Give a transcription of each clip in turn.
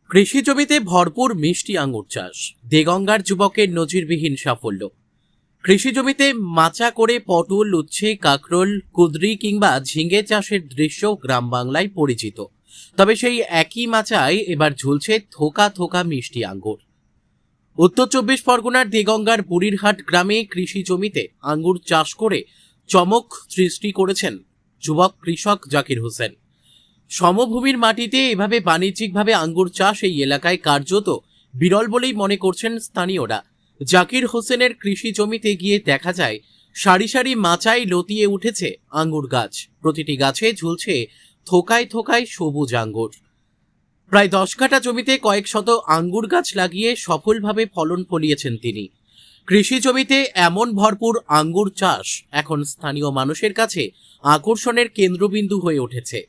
কৃষি জমিতে ভরপুর মিষ্টি আঙুর চাষ, দেগঙ্গার যুবকের নজিরবিহীন সাফল্য। কৃষি জমিতে মাচা করে পটল, উচ্ছে, কাঁকরোল, কুঁদরি কিংবা ঝিঙে চাষের দৃশ্য গ্রাম বাংলায় পরিচিত। তবে সেই একই মাচায় এবার ঝুলছে থোকা থোকা মিষ্টি আঙ্গুর। উত্তর চব্বিশ পরগনার দেগঙ্গার বুড়িরহাট গ্রামে কৃষি জমিতে আঙ্গুর চাষ করে চমক সৃষ্টি করেছেন যুবক কৃষক জাকির হোসেন। সমভূমির মাটিতে এভাবে বাণিজ্যিকভাবে আঙ্গুর চাষ এই এলাকায় কার্যত বিরল বলেই মনে করছেন স্থানীয়রা। জাকির হোসেনের কৃষি জমিতে গিয়ে দেখা যায় সারি সারি মাচায় লতিয়ে উঠেছে আঙ্গুর গাছ। প্রতিটি গাছে ঝুলছে থোকায় থোকায় সবুজ আঙ্গুর। প্রায় 10 কাঠা জমিতে কয়েক শত আঙ্গুর গাছ লাগিয়ে সফলভাবে ফলন ফলিয়েছেন তিনি। কৃষি জমিতে এমন ভরপুর আঙ্গুর চাষ এখন স্থানীয় মানুষের কাছে আকর্ষণের কেন্দ্রবিন্দু হয়ে উঠেছে।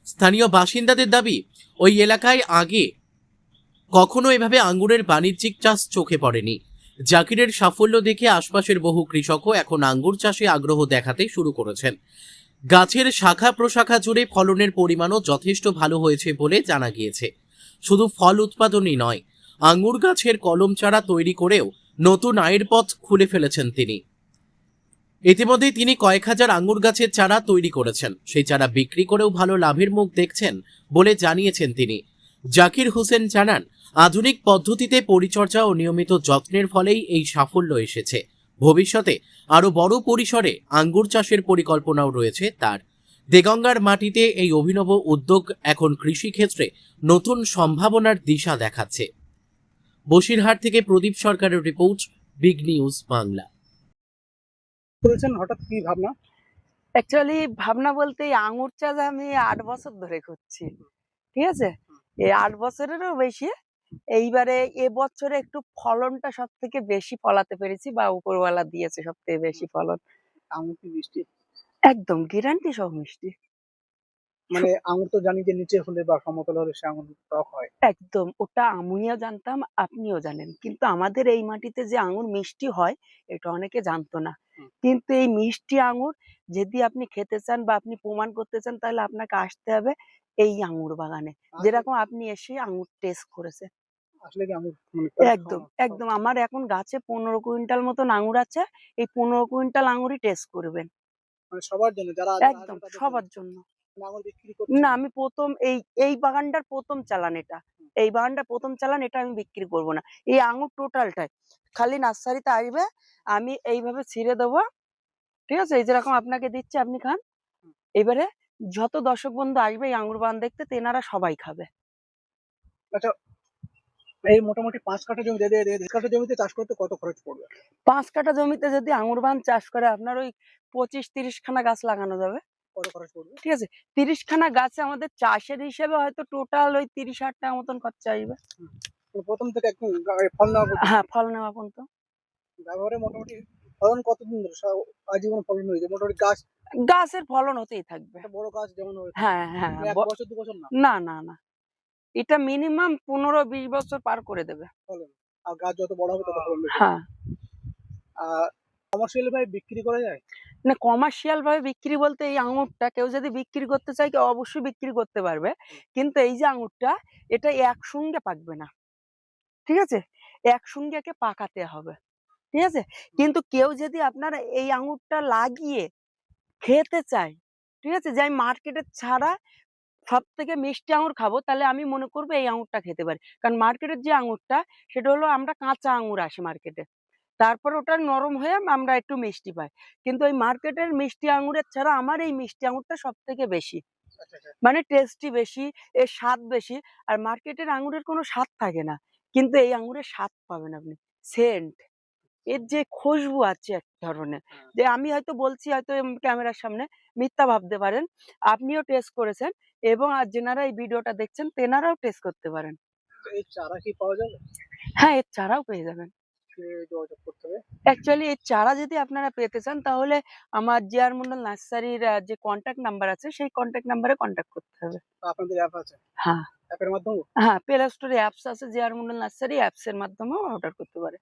স্থানীয় বাসিন্দাদের দাবি, ওই এলাকায় আগে কখনো এভাবে আঙ্গুরের বাণিজ্যিক চাষ চোখে পড়েনি। জাকিরের সাফল্য দেখে আশপাশের বহু কৃষকও এখন আঙ্গুর চাষে আগ্রহ দেখাতে শুরু করেছেন। গাছের শাখা প্রশাখা জুড়ে ফলনের পরিমাণও যথেষ্ট ভালো হয়েছে বলে জানা গিয়েছে। শুধু ফল উৎপাদনই নয়, আঙ্গুর গাছের কলম চারা তৈরি করেও নতুন আয়ের পথ খুলে ফেলেছেন তিনি। ইতিমধ্যেই তিনি কয়েক হাজার আঙ্গুর গাছের চারা তৈরি করেছেন, সেই চারা বিক্রি করেও ভালো লাভের মুখ দেখছেন বলে জানিয়েছেন তিনি। জাকির হোসেন জানান, আধুনিক পদ্ধতিতে পরিচর্যা ও নিয়মিত যত্নের ফলেই এই সাফল্য এসেছে। ভবিষ্যতে আরও বড় পরিসরে আঙ্গুর চাষের পরিকল্পনাও রয়েছে তার। দেগঙ্গার মাটিতে এই অভিনব উদ্যোগ এখন কৃষিক্ষেত্রে নতুন সম্ভাবনার দিশা দেখাচ্ছে। বসিরহাট থেকে প্রদীপ সরকারের রিপোর্ট, বিগ নিউজ বাংলা। করেছেন হঠাৎ কি ভাবনা? অ্যাকচুয়ালি ভাবনা বলতে এই আঙুর চাষ আমি ৮ বছর ধরে করছি। ঠিক আছে, এই ৮ বছরেরও বেশি। এইবারে এবছরে একটু ফলনটা সব থেকে বেশি ফলাতে পেরেছি, বা উপরওয়ালা দিয়েছে সব থেকে বেশি ফলন। আঙুর কি মিষ্টি? একদম গ্যারান্টি সহ মিষ্টি। মানে আঙুর তো জানি যে নিচে হলে বা সমতল হলে সে আঙুর টক হয়। একদম, ওটা আমিও জানতাম, আপনিও জানেন, কিন্তু আমাদের এই মাটিতে যে আঙুর মিষ্টি হয় এটা অনেকে জানতো না। কিন্তু এই মিষ্টি আঙুর যদি আপনি খেতে চান বা আপনি প্রমাণ করতে চান, তাহলে আপনাকে আসতে হবে এই আঙুর বাগানে। যেরকম আপনি এসে আঙুর টেস্ট করেছেন। আসলে কি আঙুর মানে একদম একদম, আমার এখন গাছে 15 কুইন্টাল মতন আঙুর আছে। এই 15 কুইন্টাল আঙুরই টেস্ট করবেন। মানে সবার জন্য যারা একদম সবার জন্য। আঙুর বিক্রি করছেন? না, আমি প্রথম এই বাগানটার প্রথম চালান এটা। এই বাগানটা প্রথম চালান, এটা আমি বিক্রি করব না। এই আঙুর টোটালটাই খালি নার্সারিতে আসবে, আমি এইভাবে ছিঁড়ে দেবো। ঠিক আছে, এই যেরকম আপনাকে দিচ্ছি আপনি খান। এবারে যত দর্শক বন্ধু আসবে এই আঙুর বাগান দেখতে, তেনারা সবাই খাবে। আচ্ছা, এই মোটামুটি 5 কাঠা জমি 1.5 কাঠা জমিতে চাষ করতে কত খরচ পড়বে? 5 কাঠা জমিতে যদি আঙুর বাগান চাষ করে আপনার ওই 25-30 খানা গাছ লাগানো যাবে। কত খরচ পড়বে? ঠিক আছে, 30 খানা গাছে আমাদের চাষের হিসেবে হয়তো টোটাল ওই 30,000 টাকা মতন খরচা আসবে। প্রথম থেকে একদম ফল নেওয়া পর্যন্ত? হ্যাঁ, ফল নেওয়া পর্যন্ত। ব্যবহারে মোটামুটি ফলন কতদিন ধরে আজীবন ফলন হয়েছে? মোটামুটি গাছের ফলন হতেই থাকবে। একটা বড় গাছ যেমন হয়েছে হ্যাঁ হ্যাঁ, 1 বছর 2 বছর না? না না না, এটা মিনিমাম 15-20 বছর পার করে দেবে ফলন। আর গাছ যত বড় হবে তত ফলন বেশি। হ্যাঁ। কমার্শিয়াল ভাবে বিক্রি করা যায়? না, কমার্শিয়াল ভাবে বিক্রি বলতে এই আঙুরটা কেউ যদি বিক্রি করতে চায় কেউ অবশ্যই বিক্রি করতে পারবে, কিন্তু এই যে আঙুরটা এটা একসঙ্গে পাকবে না। ঠিক আছে, একসঙ্গে একে পাকাতে হবে। ঠিক আছে, কিন্তু কেউ যদি আপনার এই আঙুরটা লাগিয়ে খেতে চায়, ঠিক আছে, যে আমি মার্কেটের ছাড়া সব থেকে মিষ্টি আঙুর খাবো, তাহলে আমি মনে করবো এই আঙুরটা খেতে পারি। কারণ মার্কেটের যে আঙুরটা সেটা হলো আমরা কাঁচা আঙুর আসে মার্কেটে, তারপর ওটা নরম হয়ে আমরা একটু মিষ্টি পাই। কিন্তু ওই মার্কেটের মিষ্টি আঙুরের ছাড়া আমার এই মিষ্টি আঙুরটা সব থেকে বেশি, আচ্ছা আচ্ছা। মানে টেস্টি বেশি, এর স্বাদ বেশি। আর মার্কেটের আঙুরের কোনো স্বাদ থাকে না, কিন্তু এই আঙুরের স্বাদ পাবেন আপনি। সেন্ট, এর যে খুশবু আছে এক ধরনের, যে আমি হয়তো বলছি হয়তো ক্যামেরার সামনে, মিথ্যা ভাবতে পারেন। আপনিও টেস্ট করেছেন এবং আর যেনারা এই ভিডিওটা দেখছেন তেনারাও টেস্ট করতে পারেন। এই চারা কি পাওয়া যাবে? হ্যাঁ, এর চারাও পেয়ে যাবেন। যোগাযোগ করতে হবে? অ্যাকচুয়ালি এর চারা যদি আপনারা পেতে চান তাহলে আমার জিআর মন্ডল নার্সারির যে কন্ট্যাক্ট নাম্বার আছে সেই কন্ট্যাক্ট নাম্বারে কন্ট্যাক্ট করতে হবে। আপনাদের অ্যাপ আছে? হ্যাঁ অ্যাপের মাধ্যমে? হ্যাঁ, প্লে স্টোরে অ্যাপস আছে, জিআর মন্ডল নার্সারি অ্যাপস এর মাধ্যমেও অর্ডার করতে পারে।